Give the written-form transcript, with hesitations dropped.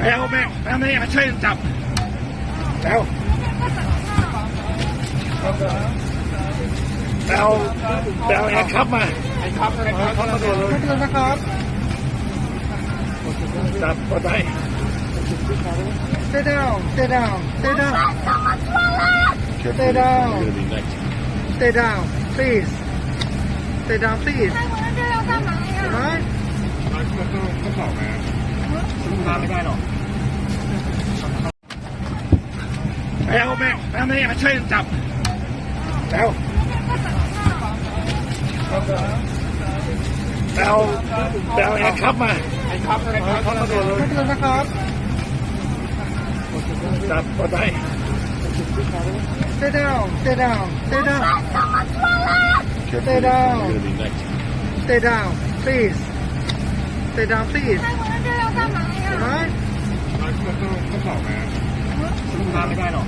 เอาแม่ไม่ช่วยจับแล้วแอร์ครับมาแอร์ครับมาดูเลยนะครับจับกดไป Stay down, stay down, stay down. Stay down. Stay down, please. Stay down, please. 这要干嘛呀？ Alright? ต้องบอกนะพาไม่ได้หรอกเอาแม่ไม่ช่วยจับแล้วแอร์ครับมาแอร์ครับมาดูเลยนะครับ จับกดไป Stay down, stay down, stay down. Stay down. Stay down, please. Stay down, please. 这要干嘛呀？ Alright? ต้องบอกนะพาไม่ได้หรอก